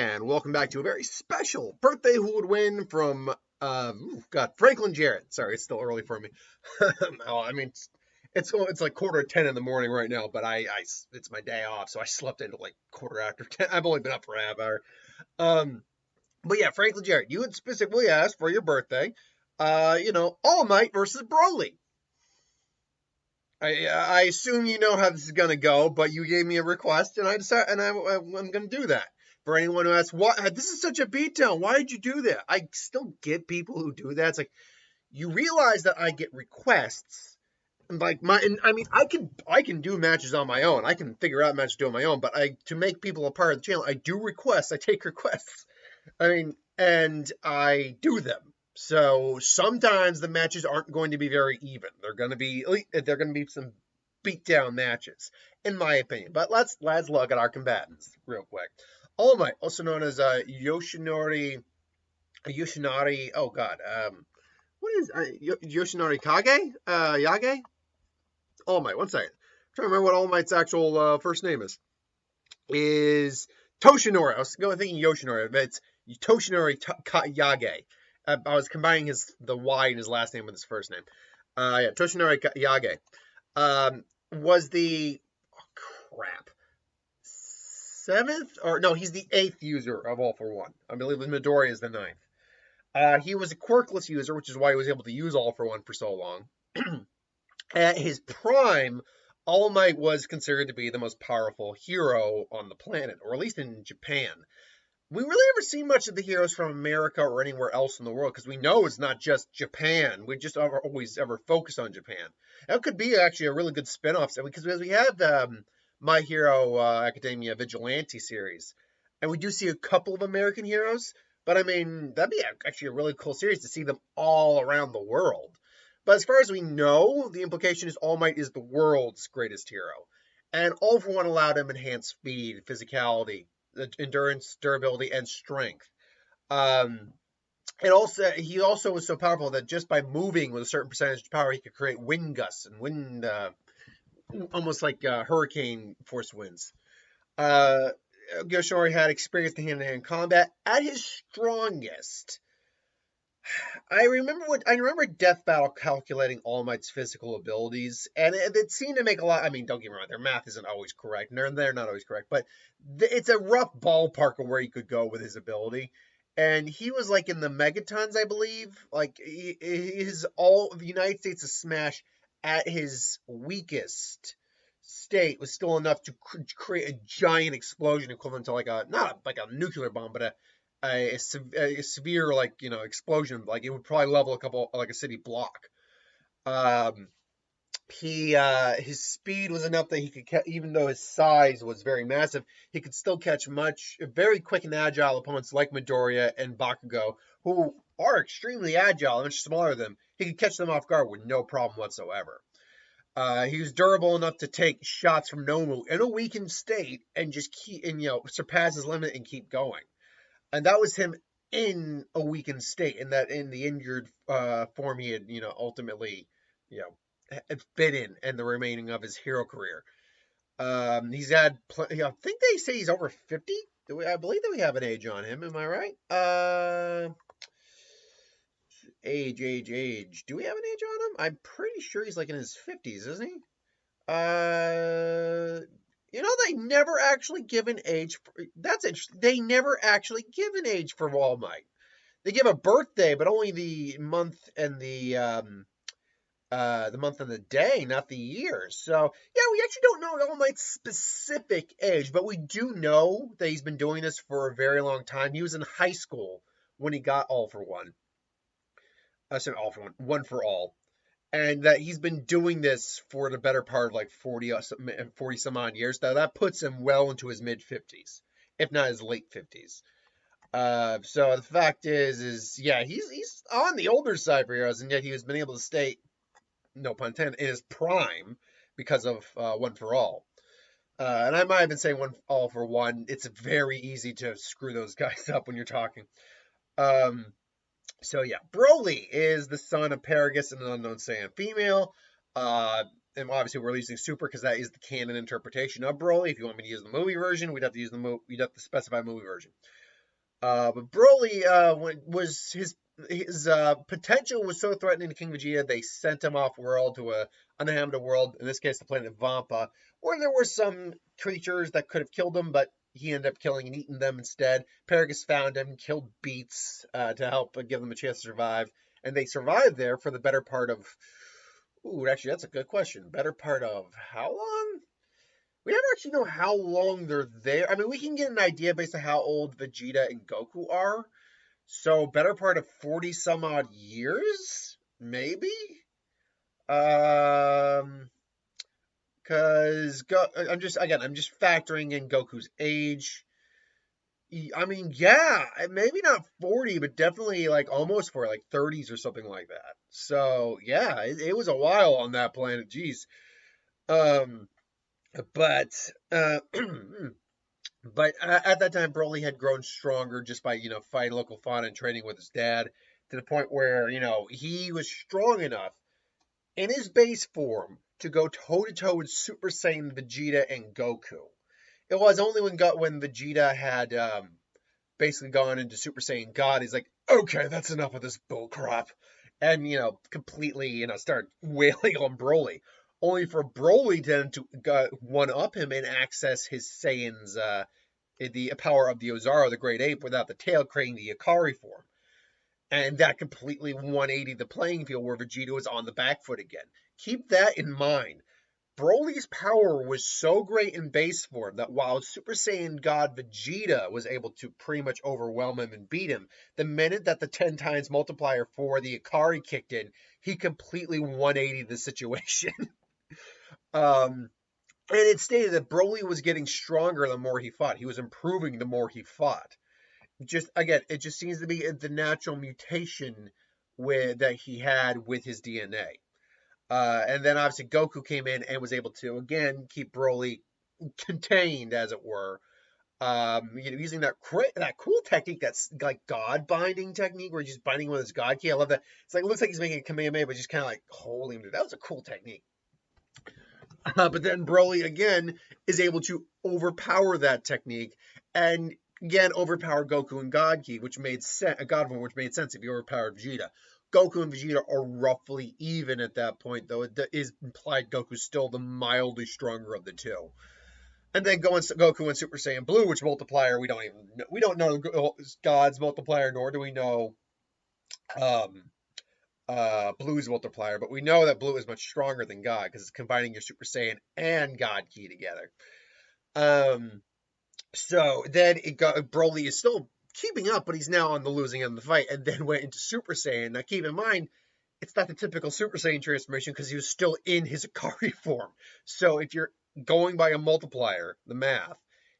And welcome back to a very special birthday who would win from Franklin Jarrett. Sorry, it's still early for me. I mean, it's like 9:45 in the morning right now, but it's my day off, so I slept into like 10:15. I've only been up for a half hour. Um, but yeah, Franklin Jarrett, you had specifically asked for your birthday. All Might versus Broly. I assume you know how this is gonna go, but you gave me a request, and I decided, and I'm gonna do that. For anyone who asks, "What? This is such a beatdown. Why did you do that?" I still get people who do that. It's like you realize that I get requests, and I mean, I can do matches on my own. I can figure out matches to do on my own. But to make people a part of the channel, I do requests. I take requests. I mean, and I do them. So sometimes the matches aren't going to be very even. They're going to be some beatdown matches, in my opinion. But let's look at our combatants real quick. All Might, also known as Yoshinari. Oh God, what is Yoshinari Kage? Yage? All Might. One second. I'm trying to remember what All Might's actual first name is. Is Toshinori. I was thinking Yoshinori, but it's Toshinori Yage. I was combining the Y in his last name with his first name. Toshinori Yage. Was the crap seventh or no? He's the 8th user of All for One. I believe Midoriya is the 9th. He was a quirkless user, which is why he was able to use All for One for so long. At his prime, All Might was considered to be the most powerful hero on the planet, or at least in Japan. We really never see much of the heroes from America or anywhere else in the world, because we know it's not just Japan. We just always ever focus on Japan. That could be actually a really good spin-off, because we have the My Hero Academia Vigilante series, and we do see a couple of American heroes, but I mean, that'd be actually a really cool series to see them all around the world. But as far as we know, the implication is All Might is the world's greatest hero. And All for One allowed him enhanced speed, physicality, endurance, durability, and strength. He also was so powerful that just by moving with a certain percentage of power, he could create wind gusts and almost like hurricane force winds. Yoshinori had experience in hand-to-hand combat at his strongest. I remember Death Battle calculating All Might's physical abilities, and it seemed to make a lot. I mean, don't get me wrong, their math isn't always correct, and they're not always correct, but it's a rough ballpark of where he could go with his ability. And he was like in the megatons, I believe. Like the United States of Smash at his weakest state was still enough to create a giant explosion equivalent to not like a nuclear bomb, but a severe explosion. Like it would probably level a city block. His speed was enough that he could even though his size was very massive, he could still catch very quick and agile opponents like Midoriya and Bakugo, who are extremely agile and much smaller than him. He could catch them off guard with no problem whatsoever. He was durable enough to take shots from Nomu in a weakened state and just surpass his limit and keep going. And that was him in a weakened state, in the injured form he had, ultimately, fit in the remaining of his hero career. He's had, I think they say he's over 50. I believe that we have an age on him. Am I right? Age. Do we have an age on him? I'm pretty sure he's like in his 50s, isn't he? They never actually give an age. That's interesting. They never actually give an age for All Might. They give a birthday, but only the month and the day, not the year. So yeah, we actually don't know All Might's specific age, but we do know that he's been doing this for a very long time. He was in high school when he got All for One. I said All for One, One for All. And that he's been doing this for the better part of like 40 some odd years. Now that puts him well into his mid 50s, if not his late 50s. So the fact is yeah, he's on the older side for heroes, and yet he has been able to stay, no pun intended, in his prime because of One for All. And I might have been saying All for One. It's very easy to screw those guys up when you're talking. So yeah, Broly is the son of Paragus and an unknown Saiyan female. And obviously we're using Super because that is the canon interpretation of Broly. If you want me to use the movie version, we'd have to specify movie version. But Broly was his potential was so threatening to King Vegeta, they sent him off world to a uninhabited world, in this case the planet Vampa, where there were some creatures that could have killed him, but he ended up killing and eating them instead. Paragus found him, killed Beats to help give them a chance to survive, and they survived there for the better part of. Ooh, actually, that's a good question. Better part of how long? We never actually know how long they're there. I mean, we can get an idea based on how old Vegeta and Goku are. So, better part of 40 some odd years? Maybe? Um, I'm just factoring in Goku's age. I mean, yeah, maybe not 40, but definitely like almost for like 30s or something like that. So, yeah, it was a while on that planet. Jeez. Um, but But at that time, Broly had grown stronger just by, fighting local fauna and training with his dad to the point where, he was strong enough in his base form to go toe to toe with Super Saiyan Vegeta and Goku. It was only when Vegeta had basically gone into Super Saiyan God, he's like, okay, that's enough of this bullcrap. And, completely, start wailing on Broly. Only for Broly then to one up him and access his Saiyan's the power of the Ozaro, the Great Ape, without the tail, creating the Ikari form. And that completely 180 the playing field where Vegeta was on the back foot again. Keep that in mind. Broly's power was so great in base form that while Super Saiyan God Vegeta was able to pretty much overwhelm him and beat him, the minute that the 10 times multiplier for the Ikari kicked in, he completely 180 the situation. And it stated that Broly was getting stronger the more he fought. He was improving the more he fought. It just seems to be the natural mutation that he had with his DNA. And then obviously Goku came in and was able to again keep Broly contained, as it were. Using that cool technique that's like God binding technique, where he's just binding with his God key. I love that. It's like it looks like he's making a Kamehameha, but just kind of like holding him. That was a cool technique. But then Broly again is able to overpower that technique and again overpower Goku and God Ki, which made sense. God form, which made sense if you overpowered Vegeta. Goku and Vegeta are roughly even at that point, though it is implied Goku's still the mildly stronger of the two. And then Goku and Super Saiyan Blue, which multiplier we don't know God's multiplier, nor do we know um, Blue's multiplier, but we know that Blue is much stronger than God because it's combining your Super Saiyan and God Ki together. So then Broly is still keeping up, but he's now on the losing end of the fight, and then went into Super Saiyan. Now keep in mind, it's not the typical Super Saiyan transformation because he was still in his Ikari form. So if you're going by a multiplier, the math,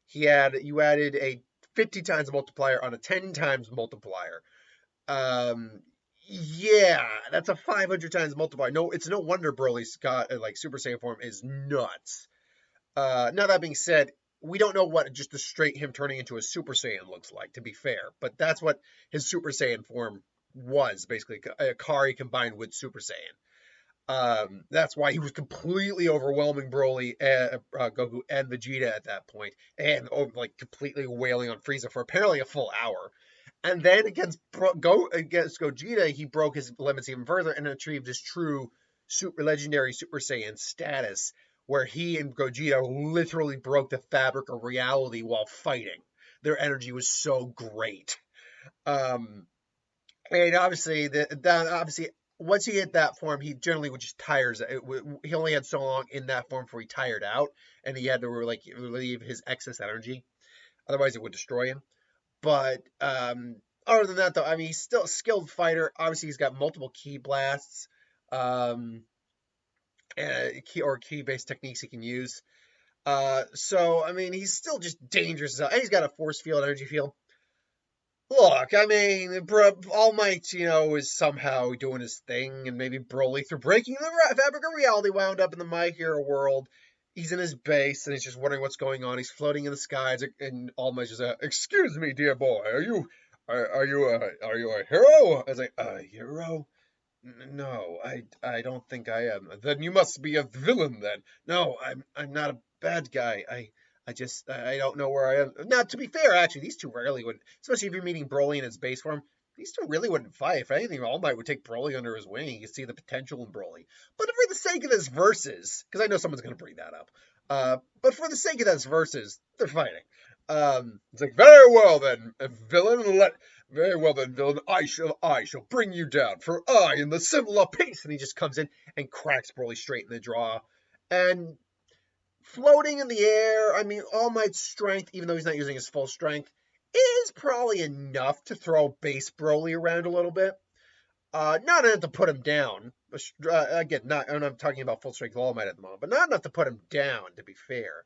you added a 50 times multiplier on a 10 times multiplier. Yeah, that's a 500 times multiplier. No, it's no wonder Broly's got like Super Saiyan form is nuts. Now that being said, we don't know what just the straight him turning into a Super Saiyan looks like, to be fair, but that's what his Super Saiyan form was, basically Ikari combined with Super Saiyan. That's why he was completely overwhelming Broly, Goku, and Vegeta at that point, and like completely wailing on Frieza for apparently a full hour. And then against Gogeta, he broke his limits even further and achieved his true legendary Super Saiyan status, where he and Gogeta literally broke the fabric of reality while fighting. Their energy was so great. And obviously, once he hit that form, he generally would just tires. He only had so long in that form before he tired out, and he had to relieve his excess energy. Otherwise, it would destroy him. But other than that, though, I mean, he's still a skilled fighter. Obviously, he's got multiple ki blasts, ki-based techniques he can use. So, I mean, he's still just dangerous. And he's got a force field, energy field. Look, I mean, All Might, is somehow doing his thing, and maybe Broly, through breaking the fabric of reality, wound up in the My Hero world. He's in his base, and he's just wondering what's going on. He's floating in the skies, and All Might just "Excuse me, dear boy, are you a hero?" I was like, "A hero? No, I don't think I am. Then you must be a villain, then." "No, I'm not a bad guy. I don't know where I am. Now, to be fair, actually, these two rarely would, especially if you're meeting Broly in his base form, these two really wouldn't fight. If anything, All Might would take Broly under his wing. You can see the potential in Broly. But for the sake of this versus, because I know someone's going to bring that up, but for the sake of this versus, they're fighting. It's like, very well then, villain, very well then, villain, I shall bring you down, for I am the symbol of peace. And he just comes in and cracks Broly straight in the jaw. And floating in the air, I mean, All Might's strength, even though he's not using his full strength, is probably enough to throw base Broly around a little bit. Not enough to put him down. Again, I'm not talking about full strength All Might at the moment, but not enough to put him down, to be fair.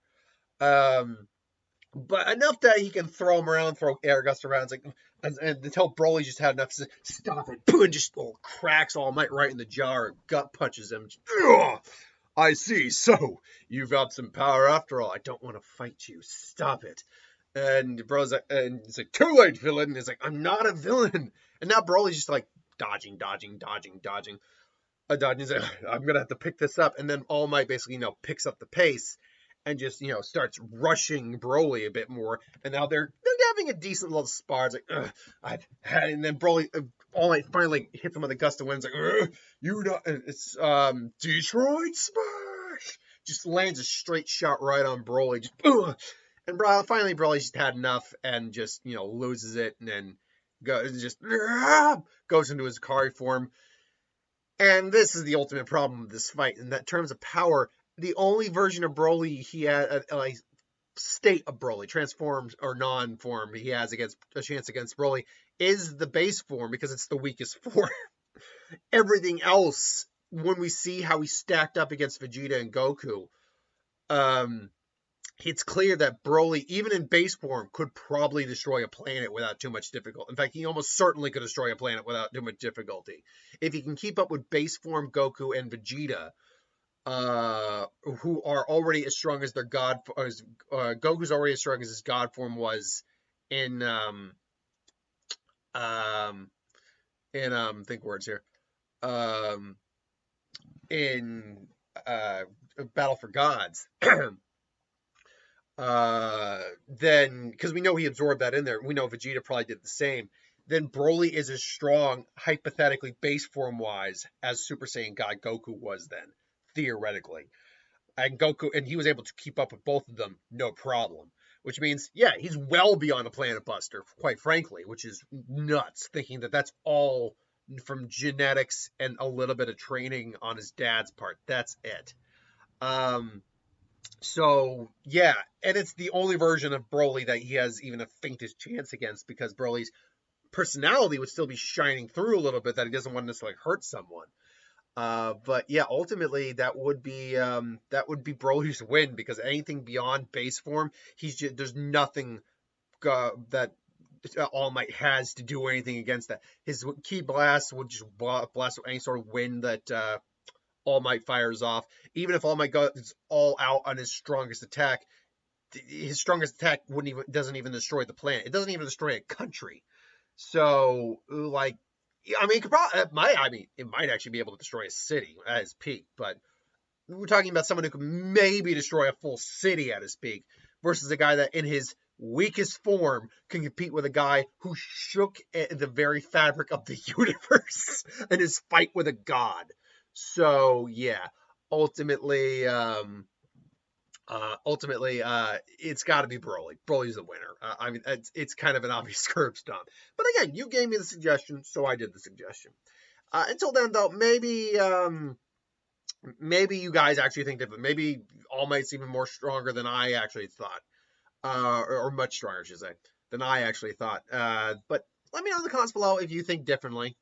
But enough that he can throw him around, throw air gusts around, and until Broly just had enough to stop it, and just cracks All Might right in the jaw, or gut punches him. I see. So you've got some power after all. I don't want to fight you. Stop it. And Bro's like, and it's like, too late, villain. And he's like, I'm not a villain. And now Broly's just like dodging. Dodging. He's like, I'm gonna have to pick this up. And then All Might basically, picks up the pace and just, starts rushing Broly a bit more. And now they're having a decent little spar. It's like, and then Broly, All Might finally hits him with a gust of wind. It's like, it's Detroit Smash. Just lands a straight shot right on Broly. Just, and finally Broly just had enough and just, loses it, and then goes into his Kari form. And this is the ultimate problem with this fight. In that terms of power, the only version of Broly he had, state of Broly, transformed or non-form, he has a chance against Broly, is the base form, because it's the weakest form. Everything else, when we see how he stacked up against Vegeta and Goku, it's clear that Broly, even in base form, could probably destroy a planet without too much difficulty. In fact, he almost certainly could destroy a planet without too much difficulty. If he can keep up with base form Goku and Vegeta, who are already as strong as their god, Goku's already as strong as his god form was in think words here, in Battle for Gods. Then, because we know he absorbed that in there, we know Vegeta probably did the same. Then Broly is as strong, hypothetically, base form wise, as Super Saiyan God Goku was then, theoretically. And he was able to keep up with both of them, no problem. Which means, yeah, he's well beyond a Planet Buster, quite frankly, which is nuts, thinking that that's all from genetics and a little bit of training on his dad's part. That's it. So, yeah, and it's the only version of Broly that he has even a faintest chance against, because Broly's personality would still be shining through a little bit, that he doesn't want to necessarily hurt someone. But yeah, ultimately that would be Broly's win, because anything beyond base form, there's nothing that All Might has to do anything against that. His Ki blast would just blast any sort of wind that All Might fires off. Even if All Might goes all out on his strongest attack, his strongest attack doesn't even destroy the planet. It doesn't even destroy a country. So, like, I mean, it might actually be able to destroy a city at its peak, but we're talking about someone who could maybe destroy a full city at his peak, versus a guy that in his weakest form can compete with a guy who shook the very fabric of the universe in his fight with a god. So yeah, ultimately, it's got to be Broly. Broly's the winner. I mean, it's kind of an obvious curb stomp. But again, you gave me the suggestion, so I did the suggestion. Until then, though, maybe you guys actually think different. Maybe All Might's even more stronger than I actually thought, or much stronger, I should say, than I actually thought. But let me know in the comments below if you think differently.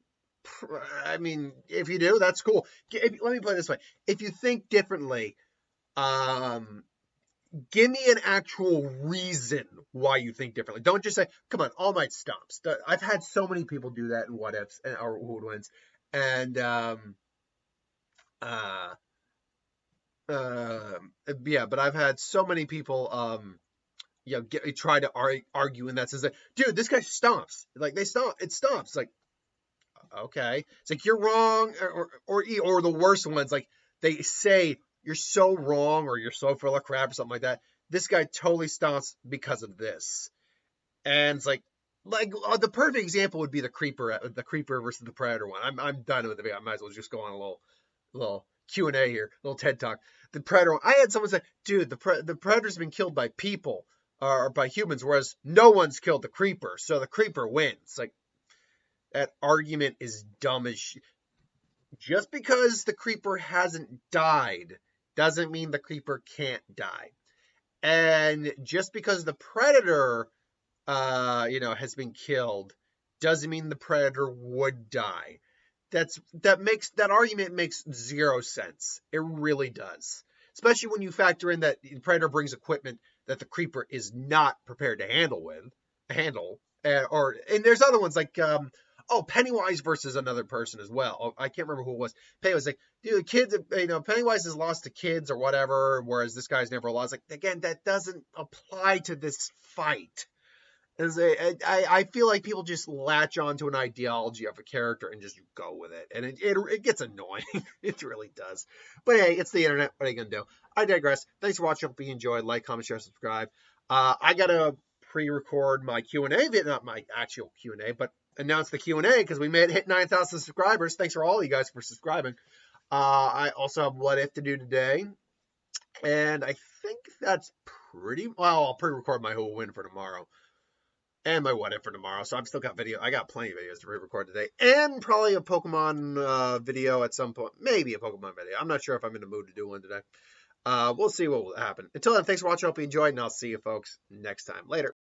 I mean, if you do, that's cool. Let me put it this way: if you think differently, give me an actual reason why you think differently. Don't just say, come on, All Might stomps. I've had so many people do that in What Ifs or Who Wins. And, yeah, but I've had so many people, try to argue in that sense. Like, dude, this guy stomps. Like, it stomps. Like, okay. It's like, you're wrong. Or the worst ones, like, they say, you're so wrong, or you're so full of crap, or something like that. this guy totally stomps because of this. And it's like the perfect example would be the creeper versus the predator one. I'm done with it. I might as well just go on a little Q&A here, a little TED talk. The predator one, I had someone say, dude, the predator's been killed by people or by humans, whereas no one's killed the creeper, so the creeper wins. Like, that argument is dumb as shit. Just because the creeper hasn't died doesn't mean the creeper can't die. And just because the predator has been killed doesn't mean the predator would die. That argument makes zero sense. It really does. Especially when you factor in that the predator brings equipment that the creeper is not prepared to handle. And there's other ones like Pennywise versus another person as well. I can't remember who it was. Pennywise like, dude, the kids, Pennywise has lost to kids or whatever, whereas this guy's never lost. Like, again, that doesn't apply to this fight. I feel like people just latch onto an ideology of a character and just go with it, and it gets annoying. It really does. But hey, it's the internet. What are you gonna do? I digress. Thanks for watching. Hope you enjoyed. Like, comment, share, subscribe. I gotta pre-record my Q&A, not my actual Q&A, but announce the Q&A because we made hit 9,000 subscribers. Thanks for all you guys for subscribing. I also have What If to do today, and I think that's pretty well. I'll pre-record my Who Will Win for tomorrow. And my What If for tomorrow. So I've still got video. I got plenty of videos to re-record today. And probably a Pokemon video at some point. Maybe a Pokemon video. I'm not sure if I'm in the mood to do one today. We'll see what will happen. Until then, thanks for watching. Hope you enjoyed. And I'll see you folks next time. Later.